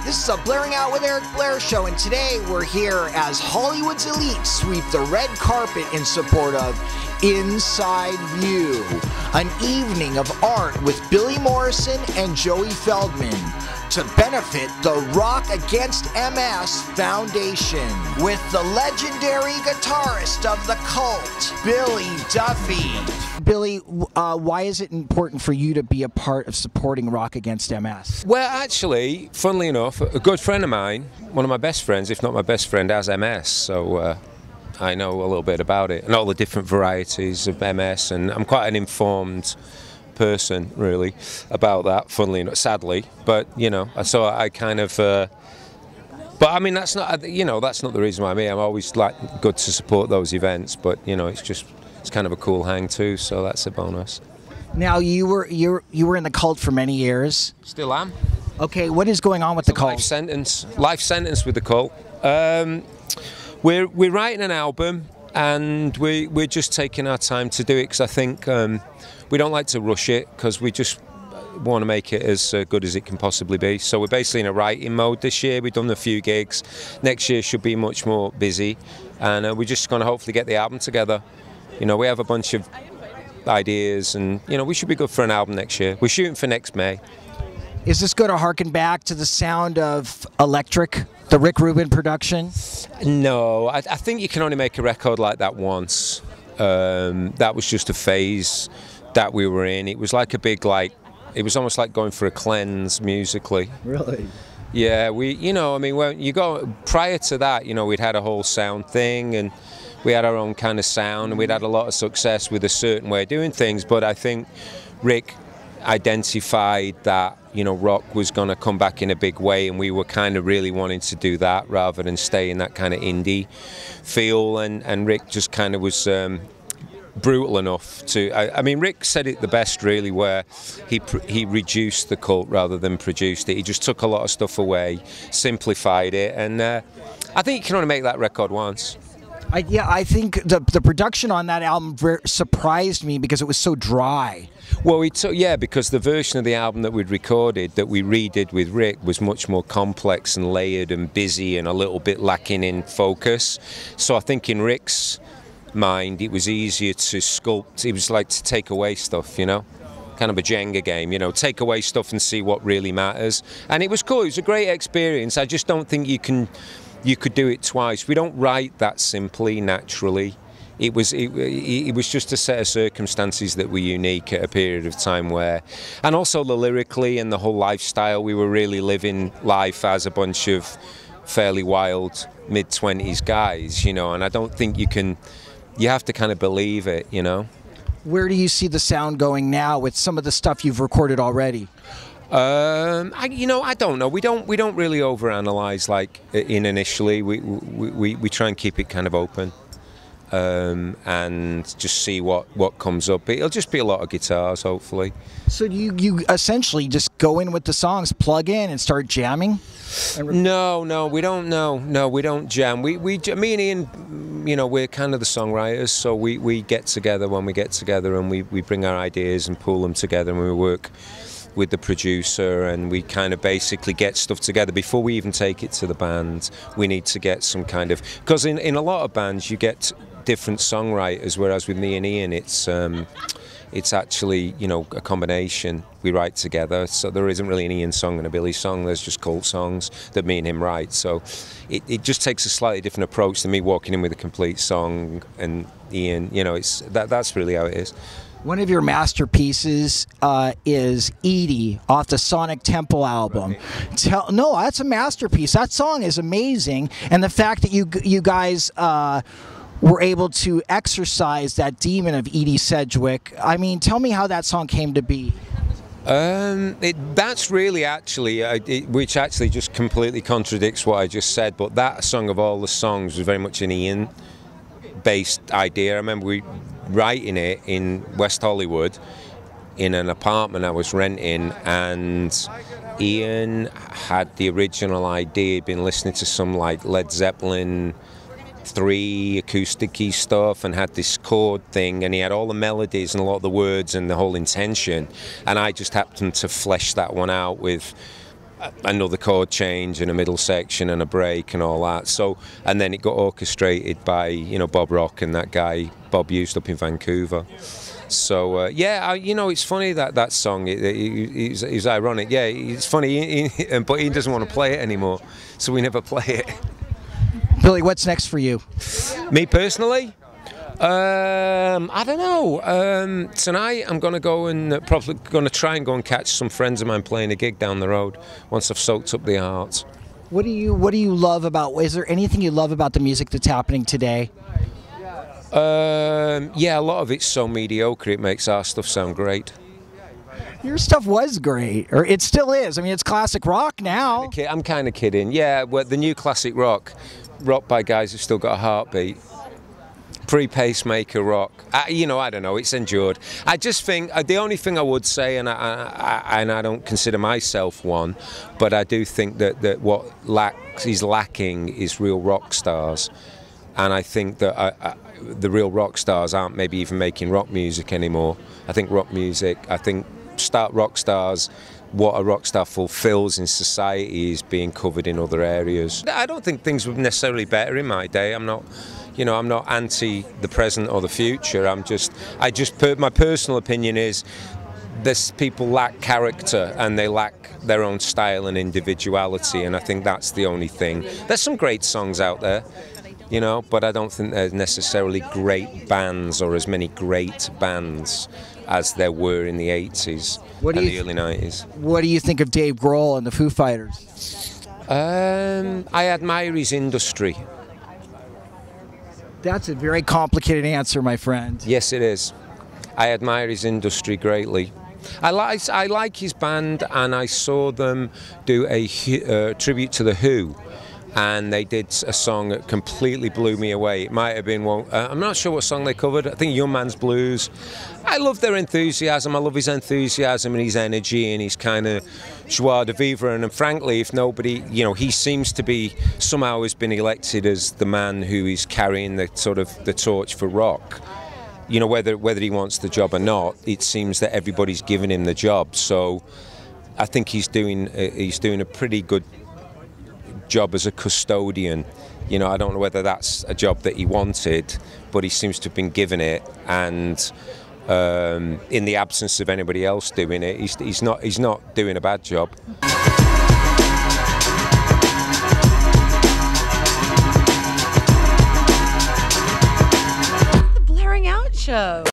This is a Blairing Out with Eric Blair show, and today we're here as Hollywood's elite sweep the red carpet in support of Inside View, an evening of art with Billy Morrison and Joey Feldman to benefit the Rock Against MS Foundation with the legendary guitarist of the cult, Billy Duffy. Billy, why is it important for you to be a part of supporting Rock Against MS? Well, actually, funnily enough, a good friend of mine, one of my best friends, if not my best friend, has MS, so I know a little bit about it and all the different varieties of MS, and I'm quite an informed person, really, about that, funnily enough, sadly, but, you know, so I kind of... but I mean, that's not, you know, that's not the reason why I'm always like good to support those events, but, you know, it's kind of a cool hang too, so that's a bonus. Now, you were in the cult for many years. Still am. Okay, what is going on with the cult? Life sentence with the cult. We're writing an album, and we're just taking our time to do it, because I think we don't like to rush it, because we just want to make it as good as it can possibly be. So we're basically in a writing mode this year. We've done a few gigs. Next year should be much more busy, and we're just going to hopefully get the album together. You know, we have a bunch of ideas, and, you know, we should be good for an album next year. We're shooting for next May. Is this going to harken back to the sound of Electric, the Rick Ruben production? No, I think you can only make a record like that once. That was just a phase that we were in. It was like a big, it was almost like going for a cleanse musically. Really? Yeah, you know, I mean, when you go, prior to that, you know, we'd had a whole sound thing, and we had our own kind of sound, and we'd had a lot of success with a certain way of doing things, but I think Rick identified that, you know, rock was going to come back in a big way, and we were kind of really wanting to do that rather than stay in that kind of indie feel, and Rick just kind of was brutal enough to, I mean, Rick said it the best, really, where he reduced the cult rather than produced it. He just took a lot of stuff away, simplified it, and I think you can only make that record once. I think the production on that album surprised me because it was so dry. Well, because the version of the album that we'd recorded, that we redid with Rick, was much more complex and layered and busy and a little bit lacking in focus. So I think in Rick's mind, it was easier to sculpt. It was like to take away stuff, you know? Kind of a Jenga game, you know, take away stuff and see what really matters. And it was cool. It was a great experience. I just don't think you could do it twice. We don't write that simply, naturally. It was just a set of circumstances that were unique at a period of time where, and also the lyrically and the whole lifestyle, we were really living life as a bunch of fairly wild mid-20s guys, you know, and I don't think you have to kind of believe it, you know. Where do you see the sound going now with some of the stuff you've recorded already? I don't know. We don't really overanalyze like in initially. We try and keep it kind of open, and just see what comes up. It'll just be a lot of guitars, hopefully. So you essentially just go in with the songs, plug in, and start jamming? No, we don't. No, we don't jam. Me and Ian, you know, we're kind of the songwriters, so we get together when we get together, and we bring our ideas and pull them together, and we work with the producer, and we kind of basically get stuff together before we even take it to the band. We need to get some kind of, because in a lot of bands you get different songwriters, whereas with me and Ian it's actually, you know, a combination. We write together, so there isn't really an Ian song and a Billy song. There's just cult songs that me and him write. So it just takes a slightly different approach than me walking in with a complete song and Ian. You know, that's really how it is. One of your masterpieces is Edie off the Sonic Temple album. Right. No, that's a masterpiece. That song is amazing, and the fact that you guys were able to exorcise that demon of Edie Sedgwick. I mean, tell me how that song came to be. That's really actually, which actually just completely contradicts what I just said, but that song of all the songs was very much an Ian-based idea. I remember writing it in West Hollywood in an apartment I was renting, and Ian had the original idea. He'd been listening to some like Led Zeppelin 3 acoustic-y stuff and had this chord thing, and he had all the melodies and a lot of the words and the whole intention, and I just happened to flesh that one out with another chord change and a middle section and a break and all that. So, and then it got orchestrated by, you know, Bob Rock and that guy Bob used up in Vancouver. So yeah, you know, it's funny that song. It's ironic. Yeah, it's funny, but he doesn't want to play it anymore, so we never play it. Billy, what's next for you? Me personally, I don't know. Tonight I'm going to go and probably going to try and go and catch some friends of mine playing a gig down the road once I've soaked up the art. What do you love about? Is there anything you love about the music that's happening today? Yeah, a lot of it's so mediocre it makes our stuff sound great. Your stuff was great, or it still is. I mean, it's classic rock now. I'm kind of kidding. Yeah, well, the new classic rock by guys who've still got a heartbeat. Pre-pacemaker rock. You know, I don't know. It's endured. I just think the only thing I would say, and I don't consider myself one, but I do think that what is lacking is real rock stars, and I think that the real rock stars aren't maybe even making rock music anymore. I think rock stars. What a rock star fulfills in society is being covered in other areas. I don't think things were necessarily better in my day. I'm not anti the present or the future. My personal opinion is this: people lack character and they lack their own style and individuality, and I think that's the only thing. There's some great songs out there, you know, but I don't think there's necessarily great bands or as many great bands as there were in the 80s and the early 90s. What do you think of Dave Grohl and the Foo Fighters? I admire his industry. That's a very complicated answer, my friend. Yes, it is. I admire his industry greatly. I like his band, and I saw them do a tribute to The Who, and they did a song that completely blew me away. It might have been one, I'm not sure what song they covered. I think Young Man's Blues. I love their enthusiasm. I love his enthusiasm and his energy and his kind of joie de vivre. And frankly, if nobody, you know, he seems to be somehow has been elected as the man who is carrying the sort of the torch for rock. You know, whether he wants the job or not, it seems that everybody's giving him the job. So I think he's doing a pretty good job as a custodian. You know, I don't know whether that's a job that he wanted, but he seems to have been given it, and in the absence of anybody else doing it, he's not doing a bad job. The Blairing Out Show.